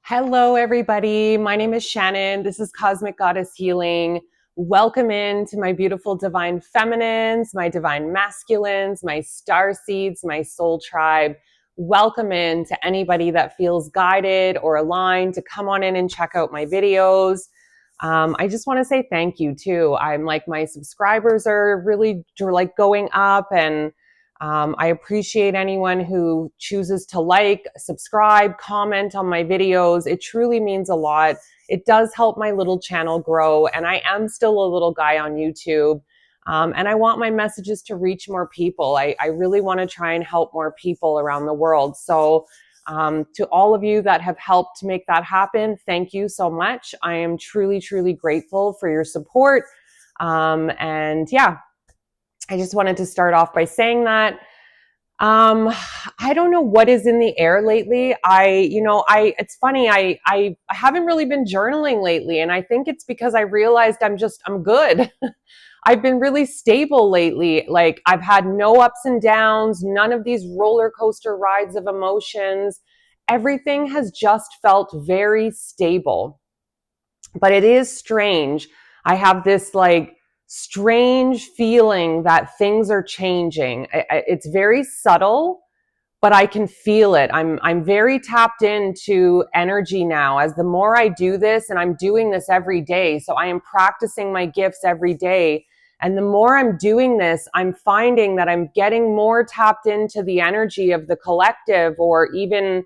Hello, everybody. My name is Shannon. This is Cosmic Goddess Healing. Welcome in to my beautiful divine feminines, my divine masculines, my star seeds, my soul tribe. Welcome in to anybody that feels guided or aligned to come on in and check out my videos. I just want to say thank you too. I'm like, my subscribers are really like going up, and I appreciate anyone who chooses to like, subscribe, comment on my videos. It truly means a lot. It does help my little channel grow, and I am still a little guy on YouTube. And I want my messages to reach more people. I really want to try and help more people around the world. So to all of you that have helped to make that happen, thank you so much. I am truly, truly grateful for your support. And yeah, I just wanted to start off by saying that. I don't know what is in the air lately. It's funny. I haven't really been journaling lately. And I think it's because I realized I'm good. I've been really stable lately. Like, I've had no ups and downs, none of these roller coaster rides of emotions. Everything has just felt very stable. But it is strange. I have this like strange feeling that things are changing. It's very subtle, but I can feel it. I'm very tapped into energy now. As the more I do this, and I'm doing this every day, so I am practicing my gifts every day. And the more I'm doing this, I'm finding that I'm getting more tapped into the energy of the collective, or even,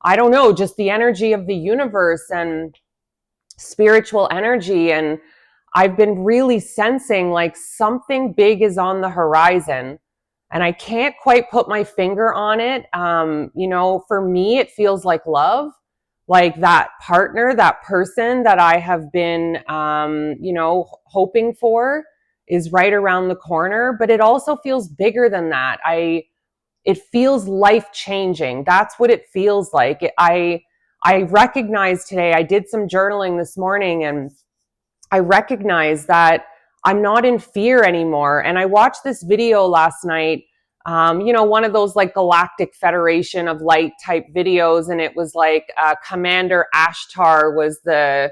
I don't know, just the energy of the universe and spiritual energy. And I've been really sensing like something big is on the horizon, and I can't quite put my finger on it. For me, it feels like love, like that partner, that person that I have been, hoping for is right around the corner. But it also feels bigger than that. It feels life changing. That's what it feels like. I recognize today, I did some journaling this morning, and I recognize that I'm not in fear anymore. And I watched this video last night, one of those like Galactic Federation of Light type videos. And it was like Commander Ashtar was the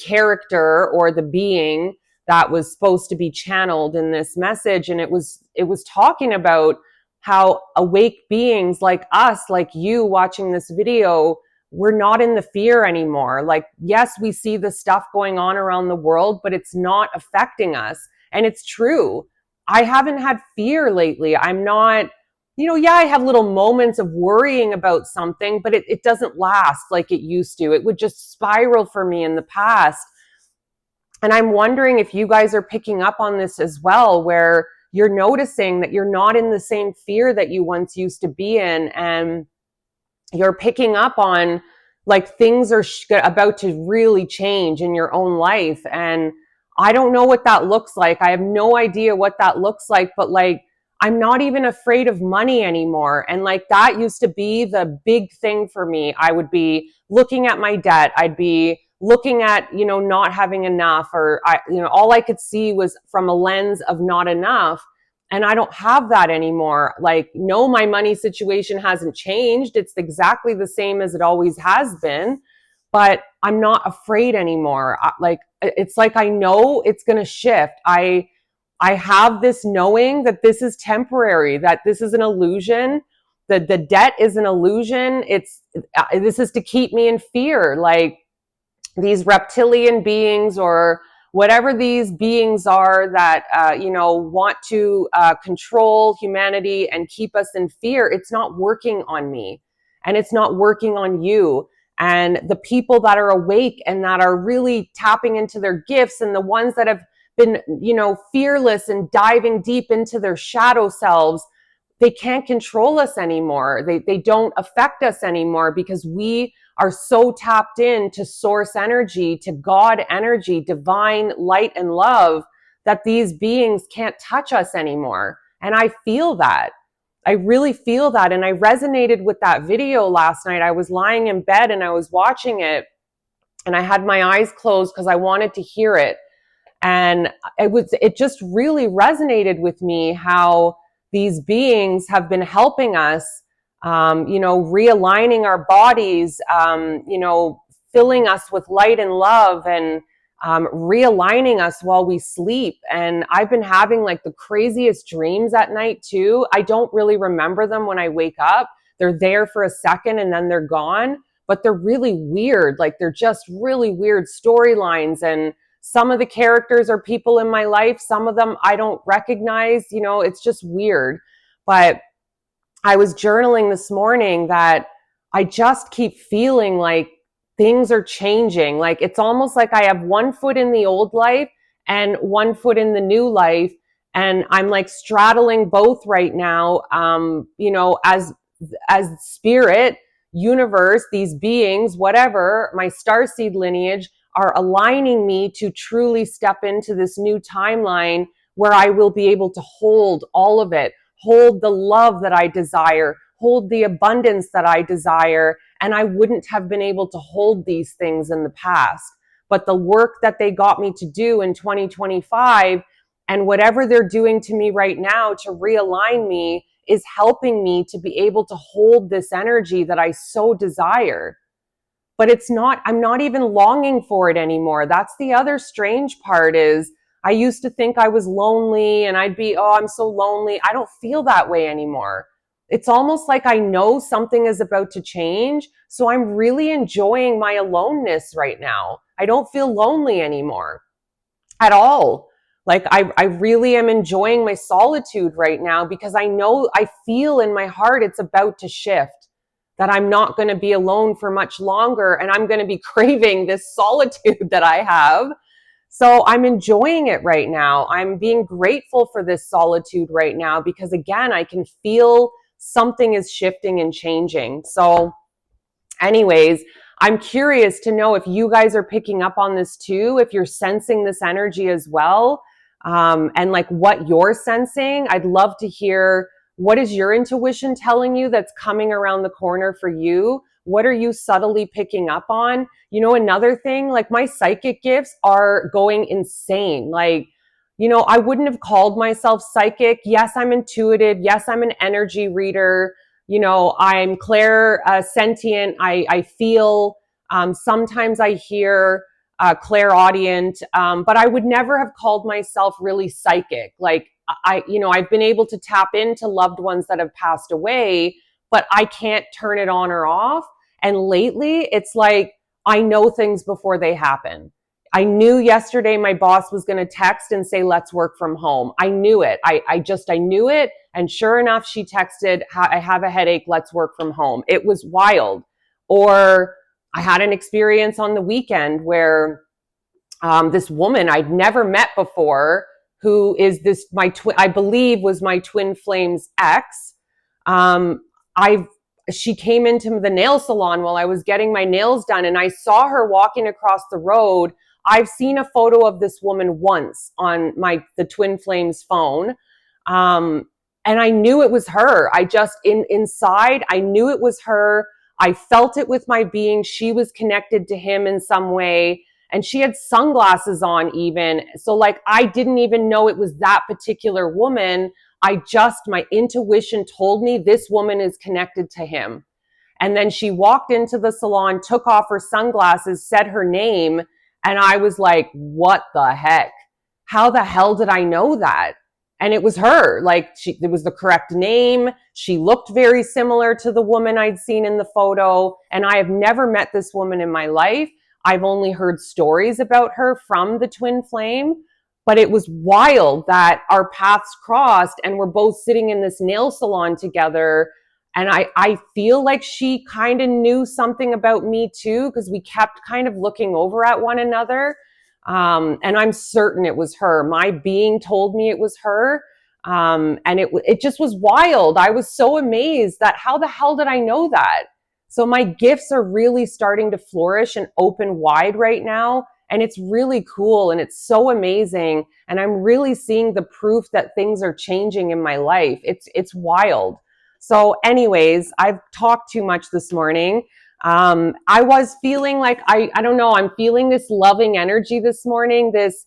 character or the being that was supposed to be channeled in this message. And it was talking about how awake beings like us, like you watching this video, we're not in the fear anymore. Like, yes, we see the stuff going on around the world, but it's not affecting us. And it's true. I haven't had fear lately. I'm not, I have little moments of worrying about something, but it doesn't last like it used to. It would just spiral for me in the past. And I'm wondering if you guys are picking up on this as well, where you're noticing that you're not in the same fear that you once used to be in. And you're picking up on like things are about to really change in your own life. And I don't know what that looks like. I have no idea what that looks like, but like, I'm not even afraid of money anymore. And like, that used to be the big thing for me. I would be looking at my debt. I'd be looking at, not having enough, or all I could see was from a lens of not enough. And I don't have that anymore. Like, no, my money situation hasn't changed. It's exactly the same as it always has been, but I'm not afraid anymore. It's like, I know it's going to shift. I have this knowing that this is temporary, that this is an illusion, that the debt is an illusion. This is to keep me in fear. Like, these reptilian beings, or whatever these beings are that, want to control humanity and keep us in fear, it's not working on me, and it's not working on you. And the people that are awake and that are really tapping into their gifts, and the ones that have been, fearless and diving deep into their shadow selves, they can't control us anymore. They don't affect us anymore, because we are so tapped into source energy, to God energy, divine light and love, that these beings can't touch us anymore. And I feel that. I really feel that. And I resonated with that video last night. I was lying in bed and I was watching it, and I had my eyes closed because I wanted to hear it. And it just really resonated with me how these beings have been helping us, realigning our bodies, filling us with light and love and realigning us while we sleep. And I've been having like the craziest dreams at night too. I don't really remember them when I wake up. They're there for a second and then they're gone, but they're really weird. Like they're just really weird storylines. And some of the characters are people in my life. Some of them I don't recognize, you know, it's just weird. But I was journaling this morning that I just keep feeling like things are changing. Like it's almost like I have one foot in the old life and one foot in the new life. And I'm like straddling both right now, you know, as spirit, universe, these beings, whatever, my starseed lineage are aligning me to truly step into this new timeline where I will be able to hold all of it, hold the love that I desire, hold the abundance that I desire. And I wouldn't have been able to hold these things in the past. But the work that they got me to do in 2025 and whatever they're doing to me right now to realign me is helping me to be able to hold this energy that I so desire. But it's not, I'm not even longing for it anymore. That's the other strange part is I used to think I was lonely and I'd be, oh, I'm so lonely. I don't feel that way anymore. It's almost like I know something is about to change. So I'm really enjoying my aloneness right now. I don't feel lonely anymore at all. Like I really am enjoying my solitude right now because I know, I feel in my heart it's about to shift, that I'm not going to be alone for much longer and I'm going to be craving this solitude that I have. So I'm enjoying it right now. I'm being grateful for this solitude right now because again, I can feel something is shifting and changing. So anyways, I'm curious to know if you guys are picking up on this too, if you're sensing this energy as well, and like what you're sensing. I'd love to hear, what is your intuition telling you that's coming around the corner for you? What are you subtly picking up on? You know, another thing, like my psychic gifts are going insane. Like, you know, I wouldn't have called myself psychic. Yes, I'm intuitive. Yes, I'm an energy reader. You know, I'm clairsentient. I feel, sometimes I hear, clairaudient, but I would never have called myself really psychic. Like you know, I've been able to tap into loved ones that have passed away, but I can't turn it on or off. And lately it's like, I know things before they happen. I knew yesterday my boss was going to text and say, let's work from home. I knew it. I knew it. And sure enough, she texted, I have a headache. Let's work from home. It was wild. Or I had an experience on the weekend where this woman I'd never met before, who is this, I believe was my twin flame's ex. She came into the nail salon while I was getting my nails done and I saw her walking across the road. I've seen a photo of this woman once on the twin flames phone. And I knew it was her. I just, inside, I knew it was her. I felt it with my being. She was connected to him in some way. And she had sunglasses on even. So like, I didn't even know it was that particular woman. My intuition told me this woman is connected to him. And then she walked into the salon, took off her sunglasses, said her name. And I was like, what the heck? How the hell did I know that? And it was her. Like, it was the correct name. She looked very similar to the woman I'd seen in the photo. And I have never met this woman in my life. I've only heard stories about her from the twin flame. But it was wild that our paths crossed and we're both sitting in this nail salon together. And I feel like she kind of knew something about me too, because we kept kind of looking over at one another. And I'm certain it was her. My being told me it was her. And it just was wild. I was so amazed that how the hell did I know that? So my gifts are really starting to flourish and open wide right now. And it's really cool and it's so amazing. And I'm really seeing the proof that things are changing in my life. It's wild. So anyways, I've talked too much this morning. I was feeling like, I don't know, I'm feeling this loving energy this morning, this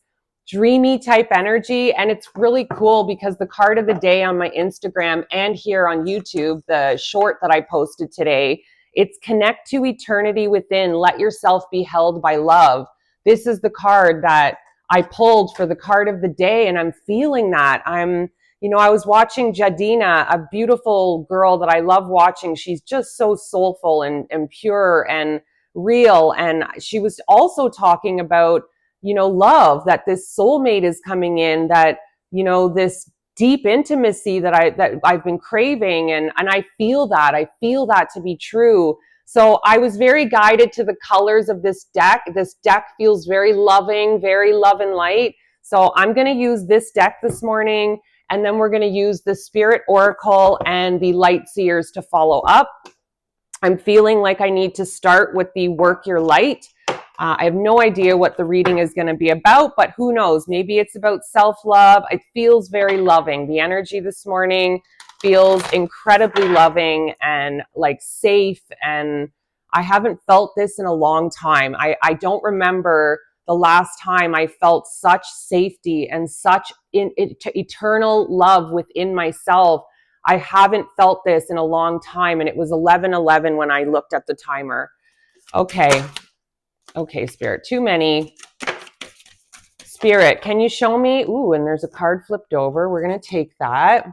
dreamy type energy. And it's really cool because the card of the day on my Instagram and here on YouTube, the short that I posted today, It's connect to eternity within. Let yourself be held by love. This is the card that I pulled for the card of the day, and I'm feeling that. I was watching Jadina, a beautiful girl that I love watching. She's just so soulful and pure and real. And she was also talking about, love, that this soulmate is coming in, that, this deep intimacy that I've been craving. And I feel that to be true. So I was very guided to the colors of this deck. This deck feels very loving, very love and light. So I'm going to use this deck this morning, and then we're going to use the Spirit Oracle and the Light Seers to follow up. I'm feeling like I need to start with the Work Your Light. I have no idea what the reading is going to be about, but who knows? Maybe it's about self-love. It feels very loving. The energy this morning feels incredibly loving and like safe. And I haven't felt this in a long time. I don't remember the last time I felt such safety and such eternal love within myself. I haven't felt this in a long time. And it was 11:11 when I looked at the timer. Okay, Spirit, too many. Spirit, can you show me? Ooh, and there's a card flipped over. We're going to take that.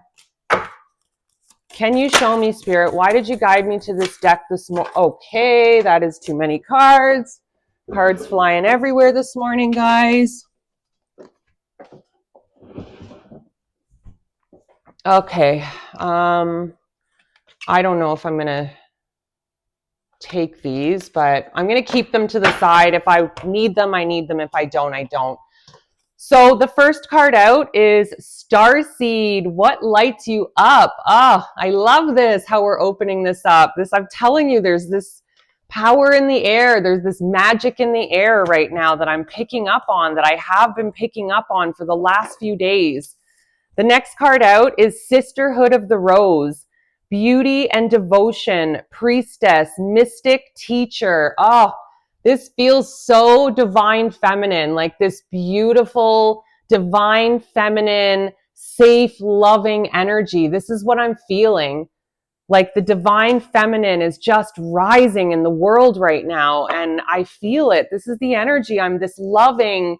Can you show me, Spirit? Why did you guide me to this deck this morning? Okay, that is too many cards. Cards flying everywhere this morning, guys. Okay. I don't know if I'm going to take these, but I'm going to keep them to the side. If I need them, I need them. If I don't, I don't. So the first card out is Starseed. What lights you up? I love this, how we're opening this up. I'm telling you, there's this power in the air. There's this magic in the air right now that I'm picking up on, that I have been picking up on for the last few days. The next card out is Sisterhood of the Rose. Beauty and devotion, priestess, mystic, teacher. This feels so divine feminine, like this beautiful, divine feminine, safe, loving energy. This is what I'm feeling. Like the divine feminine is just rising in the world right now. And I feel it. This is the energy. I'm this loving,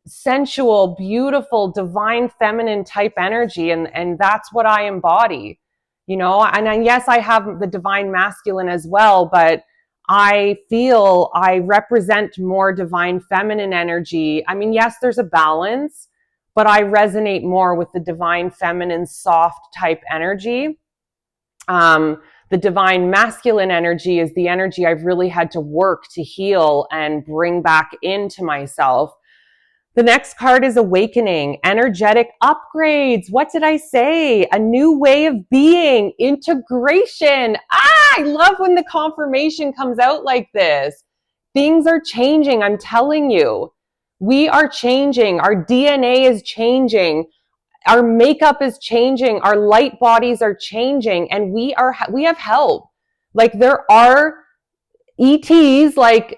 sensual, beautiful, divine feminine type energy. And that's what I embody. And yes, I have the divine masculine as well, but I feel I represent more divine feminine energy. I mean, yes, there's a balance, but I resonate more with the divine feminine soft type energy. The divine masculine energy is the energy I've really had to work to heal and bring back into myself. The next card is Awakening, energetic upgrades. What did I say? A new way of being, integration. I love when the confirmation comes out like this. Things are changing, I'm telling you. We are changing. Our DNA is changing. Our makeup is changing. Our light bodies are changing, and we have help. Like there are ETs, like,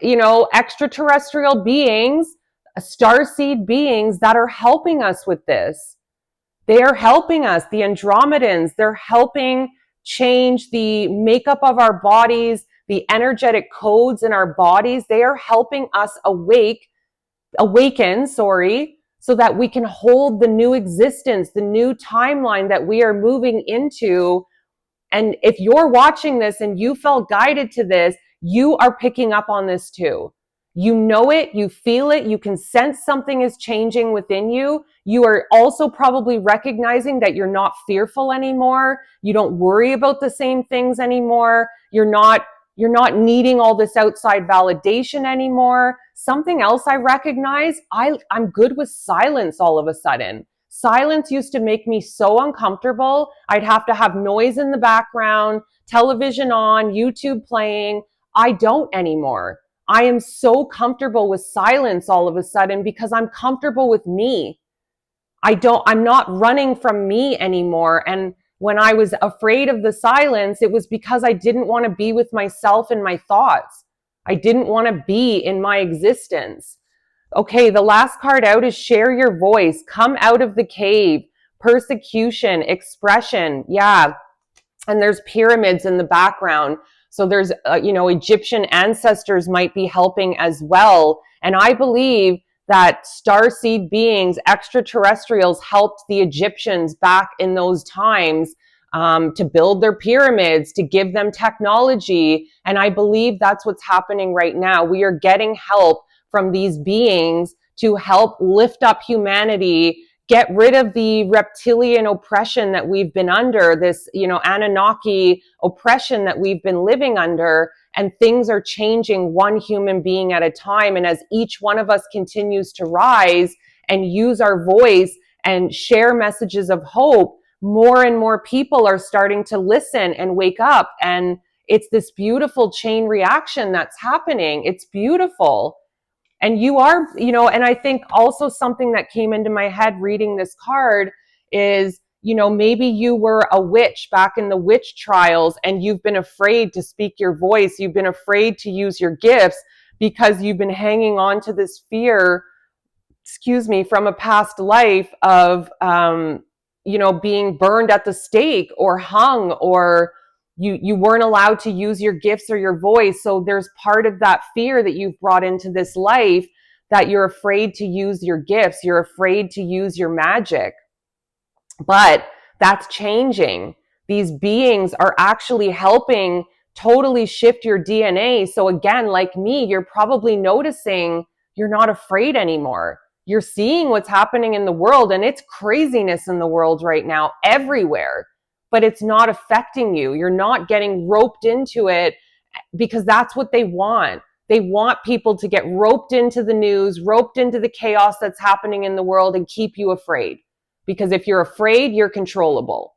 extraterrestrial beings, starseed beings that are helping us with this. They are helping us. The Andromedans, they're helping change the makeup of our bodies, the energetic codes in our bodies. They are helping us awaken, so that we can hold the new existence, the new timeline that we are moving into. And if you're watching this and you felt guided to this, you are picking up on this too. You know it, you feel it, you can sense something is changing within you. You are also probably recognizing that you're not fearful anymore. You don't worry about the same things anymore. You're not needing all this outside validation anymore. Something else I recognize, I'm good with silence all of a sudden. Silence used to make me so uncomfortable. I'd have to have noise in the background, television on, YouTube playing. I don't anymore. I am so comfortable with silence all of a sudden because I'm comfortable with me. I'm not running from me anymore. And when I was afraid of the silence, it was because I didn't want to be with myself and my thoughts. I didn't want to be in my existence. Okay, the last card out is Share Your Voice. Come out of the cave. Persecution, expression. Yeah. And there's pyramids in the background. So there's, Egyptian ancestors might be helping as well. And I believe that starseed beings, extraterrestrials, helped the Egyptians back in those times to build their pyramids, to give them technology. And I believe that's what's happening right now. We are getting help from these beings to help lift up humanity, get rid of the reptilian oppression that we've been under, this, Anunnaki oppression that we've been living under. And things are changing one human being at a time. And as each one of us continues to rise and use our voice and share messages of hope, more and more people are starting to listen and wake up. And it's this beautiful chain reaction that's happening. It's beautiful. And you are, and I think also something that came into my head reading this card is, maybe you were a witch back in the witch trials and you've been afraid to speak your voice. You've been afraid to use your gifts because you've been hanging on to this fear, from a past life of, being burned at the stake or hung, or you weren't allowed to use your gifts or your voice. So there's part of that fear that you've brought into this life, that you're afraid to use your gifts. You're afraid to use your magic. But that's changing. These beings are actually helping totally shift your DNA. So again, like me, you're probably noticing you're not afraid anymore. You're seeing what's happening in the world, and it's craziness in the world right now everywhere, but it's not affecting you. You're not getting roped into it because that's what they want. They want people to get roped into the news, roped into the chaos that's happening in the world, and keep you afraid. Because if you're afraid, you're controllable.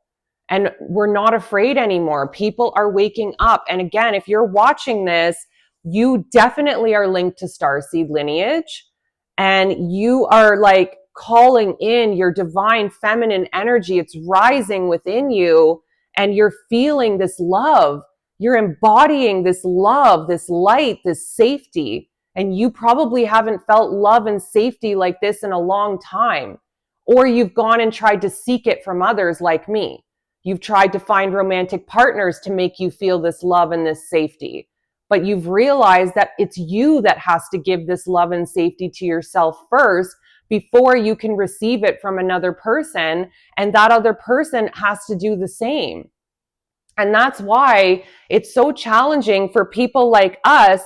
And we're not afraid anymore. People are waking up. And again, if you're watching this, you definitely are linked to starseed lineage. And you are like calling in your divine feminine energy. It's rising within you, and you're feeling this love. You're embodying this love, this light, this safety. And you probably haven't felt love and safety like this in a long time. Or you've gone and tried to seek it from others like me. You've tried to find romantic partners to make you feel this love and this safety. But you've realized that it's you that has to give this love and safety to yourself first before you can receive it from another person. And that other person has to do the same. And that's why it's so challenging for people like us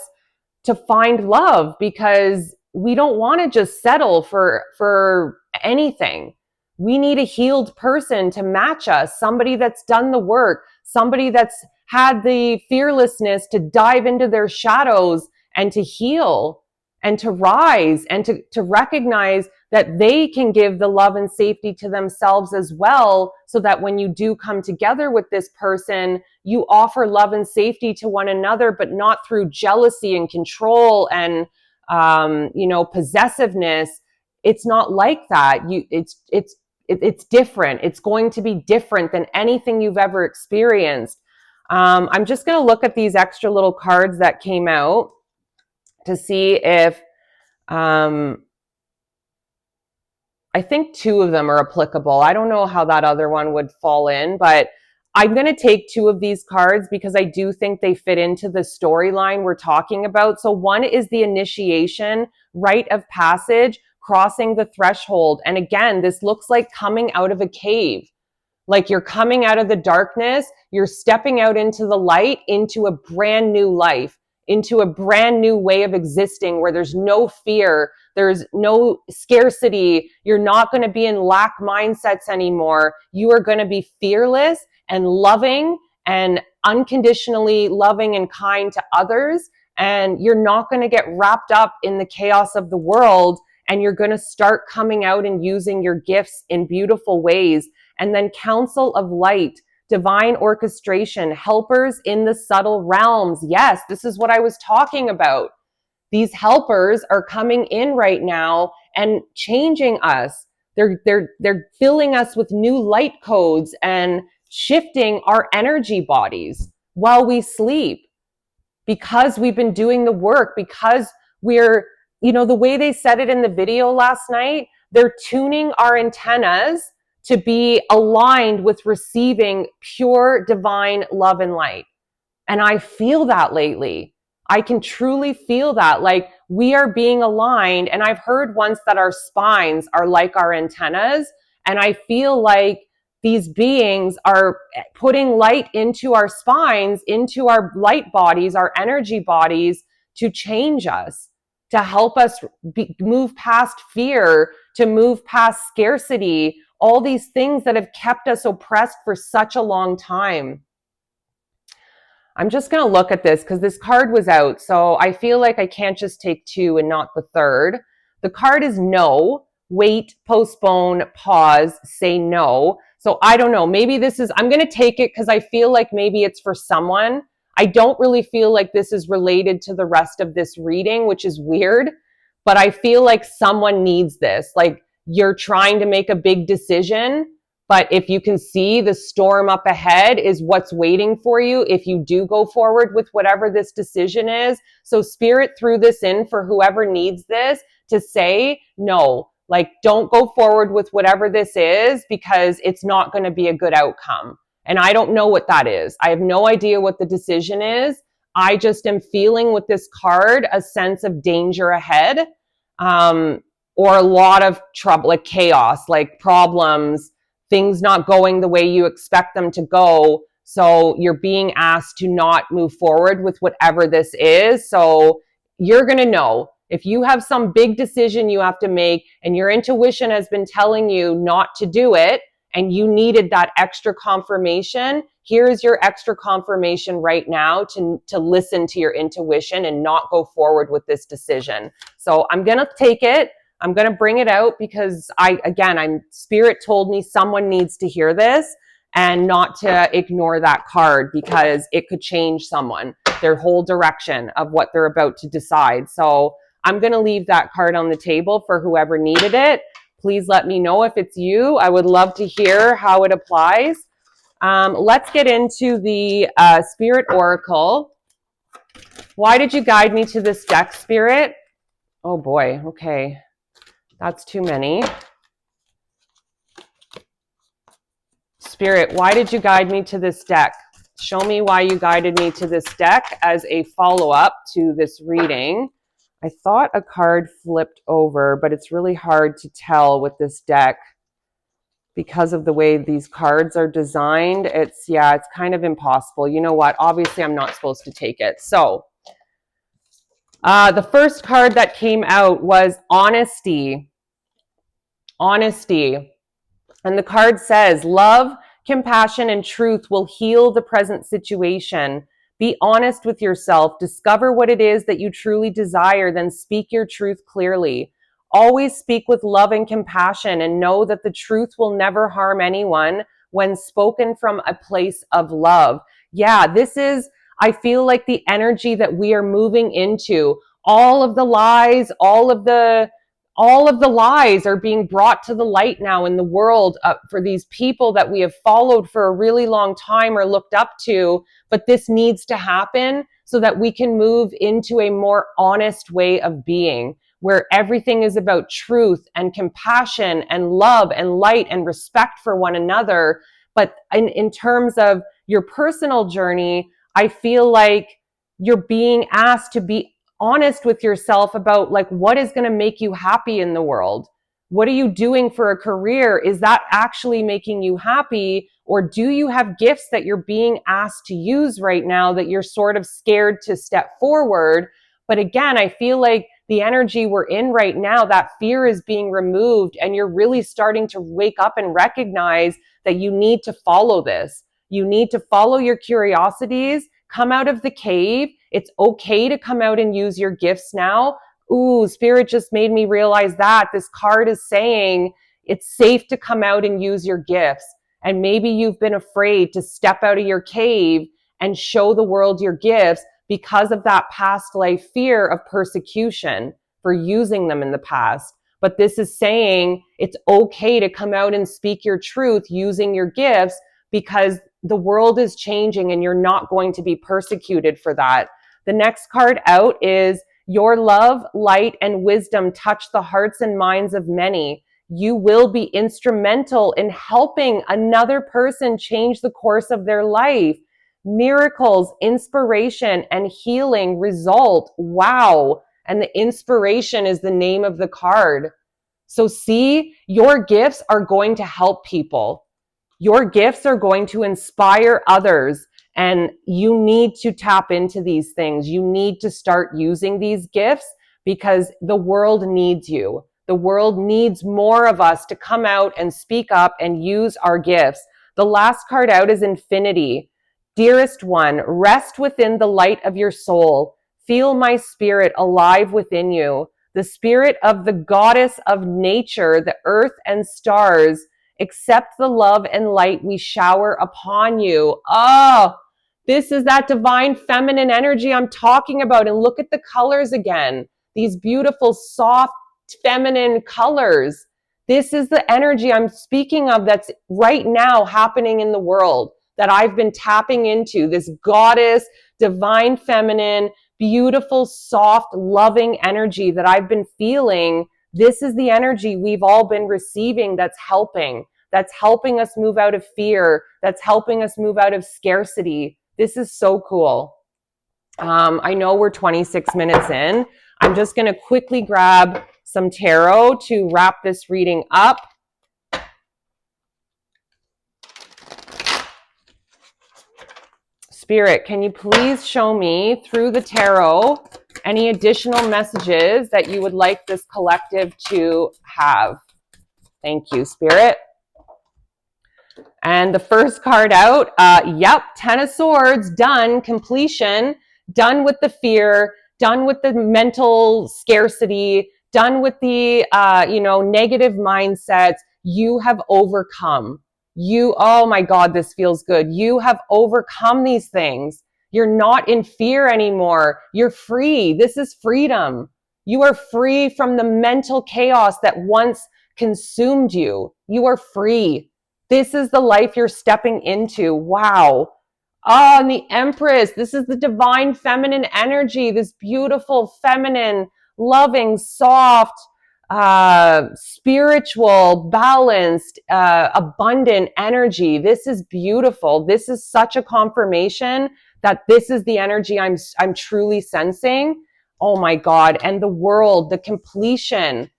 to find love, because we don't want to just settle for anything. We need a healed person to match us, somebody that's done the work, somebody that's had the fearlessness to dive into their shadows and to heal and to rise and to recognize that they can give the love and safety to themselves as well, so that when you do come together with this person, you offer love and safety to one another, but not through jealousy and control and possessiveness. It's not like that. It's different. It's going to be different than anything you've ever experienced. I'm just going to look at these extra little cards that came out to see if, I think 2 of them are applicable. I don't know how that other one would fall in, but I'm going to take 2 of these cards because I do think they fit into the storyline we're talking about. So one is the initiation, rite of passage, crossing the threshold. And again, this looks like coming out of a cave. Like you're coming out of the darkness, you're stepping out into the light, into a brand new life, into a brand new way of existing where there's no fear, there's no scarcity. You're not going to be in lack mindsets anymore. You are going to be fearless and loving and unconditionally loving and kind to others. And you're not going to get wrapped up in the chaos of the world. And you're going to start coming out and using your gifts in beautiful ways. And then council of light, divine orchestration, helpers in the subtle realms. Yes, this is what I was talking about. These helpers are coming in right now and changing us. They're filling us with new light codes and shifting our energy bodies while we sleep, because we've been doing the work, because we're, the way they said it in the video last night, they're tuning our antennas to be aligned with receiving pure divine love and light. And I feel that lately. I can truly feel that. Like we are being aligned. And I've heard once that our spines are like our antennas. And I feel like these beings are putting light into our spines, into our light bodies, our energy bodies to change us, to help us move past fear, to move past scarcity, all these things that have kept us oppressed for such a long time. I'm just going to look at this because this card was out. So I feel like I can't just take two and not the third. The card is no, wait, postpone, pause, say no. So I don't know. Maybe this is, I'm going to take it because I feel like maybe it's for someone. I don't really feel like this is related to the rest of this reading, which is weird, but I feel like someone needs this. Like you're trying to make a big decision, but if you can see the storm up ahead is what's waiting for you if you do go forward with whatever this decision is. So Spirit threw this in for whoever needs this to say, no, like don't go forward with whatever this is because it's not going to be a good outcome. And I don't know what that is. I have no idea what the decision is. I just am feeling with this card a sense of danger ahead, or a lot of trouble, like chaos, like problems, things not going the way you expect them to go. So you're being asked to not move forward with whatever this is. So you're going to know if you have some big decision you have to make and your intuition has been telling you not to do it and you needed that extra confirmation. Here's your extra confirmation right now to listen to your intuition and not go forward with this decision. So I'm going to take it. I'm going to bring it out because Spirit told me someone needs to hear this and not to ignore that card because it could change someone, their whole direction of what they're about to decide. So I'm going to leave that card on the table for whoever needed it. Please let me know if it's you. I would love to hear how it applies. Let's get into the Spirit Oracle. Why did you guide me to this deck, Spirit? Oh boy, okay. That's too many. Spirit, why did you guide me to this deck? Show me why you guided me to this deck as a follow-up to this reading. I thought a card flipped over, but it's really hard to tell with this deck because of the way these cards are designed. It's kind of impossible. You know what? Obviously, I'm not supposed to take it. So the first card that came out was honesty. Honesty. And the card says, love, compassion, and truth will heal the present situation. Be honest with yourself. Discover what it is that you truly desire, then speak your truth clearly. Always speak with love and compassion and know that the truth will never harm anyone when spoken from a place of love. Yeah, this is, I feel like the energy that we are moving into. All of the lies, all of the lies are being brought to the light now in the world for these people that we have followed for a really long time or looked up to. But this needs to happen so that we can move into a more honest way of being, where everything is about truth and compassion and love and light and respect for one another. But in terms of your personal journey, I feel like you're being asked to be honest with yourself about like what is going to make you happy in the world. What are you doing for a career? Is that actually making you happy? Or do you have gifts that you're being asked to use right now that you're sort of scared to step forward? But again, I feel like the energy we're in right now, that fear is being removed and you're really starting to wake up and recognize that you need to follow this. You need to follow your curiosities, come out of the cave. It's okay to come out and use your gifts now. Ooh, Spirit just made me realize that this card is saying it's safe to come out and use your gifts. And maybe you've been afraid to step out of your cave and show the world your gifts because of that past life fear of persecution for using them in the past. But this is saying it's okay to come out and speak your truth using your gifts because the world is changing and you're not going to be persecuted for that. The next card out is your love, light, and wisdom touch the hearts and minds of many. You will be instrumental in helping another person change the course of their life. miracles, inspiration, and healing result. Wow. And the inspiration is the name of the card. So see, your gifts are going to help people. Your gifts are going to inspire others. And you need to tap into these things. You need to start using these gifts because the world needs you. The world needs more of us to come out and speak up and use our gifts. The last card out is Infinity. Dearest one, rest within the light of your soul. Feel my spirit alive within you. The spirit of the goddess of nature, the earth and stars. Accept the love and light we shower upon you. Oh, this is that divine feminine energy I'm talking about. And look at the colors again. These beautiful, soft, feminine colors. This is the energy I'm speaking of that's right now happening in the world that I've been tapping into. This goddess, divine feminine, beautiful, soft, loving energy that I've been feeling. This is the energy we've all been receiving that's helping us move out of fear, that's helping us move out of scarcity. This is so cool. I know we're 26 minutes in. I'm just going to quickly grab some tarot to wrap this reading up. Spirit, can you please show me through the tarot any additional messages that you would like this collective to have? Thank you, Spirit. And the first card out, yep, 10 of Swords, done, completion, done with the fear, done with the mental scarcity, done with the, negative mindsets. You have overcome. Oh my God, this feels good. You have overcome these things. You're not in fear anymore. You're free. This is freedom. You are free from the mental chaos that once consumed you. You are free. This is the life you're stepping into. Wow. Oh, and the Empress. This is the divine feminine energy, this beautiful, feminine, loving, soft, spiritual, balanced, abundant energy. This is beautiful. This is such a confirmation that this is the energy I'm truly sensing. Oh my God. And the world, the completion,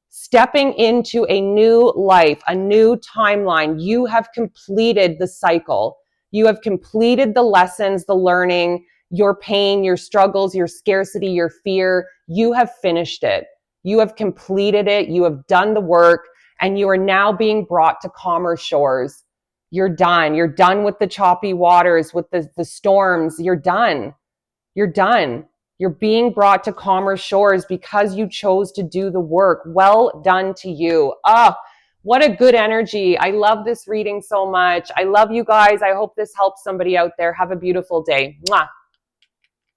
stepping into a new life, a new timeline. You have completed the cycle. You have completed the lessons, the learning, your pain, your struggles, your scarcity, your fear. You have finished it. You have completed it. You have done the work, and you are now being brought to calmer shores. You're done. You're done with the choppy waters, with the storms. You're done. You're done. You're being brought to calmer shores because you chose to do the work. Well done to you. Ah, what a good energy. I love this reading so much. I love you guys. I hope this helps somebody out there. Have a beautiful day. Mwah.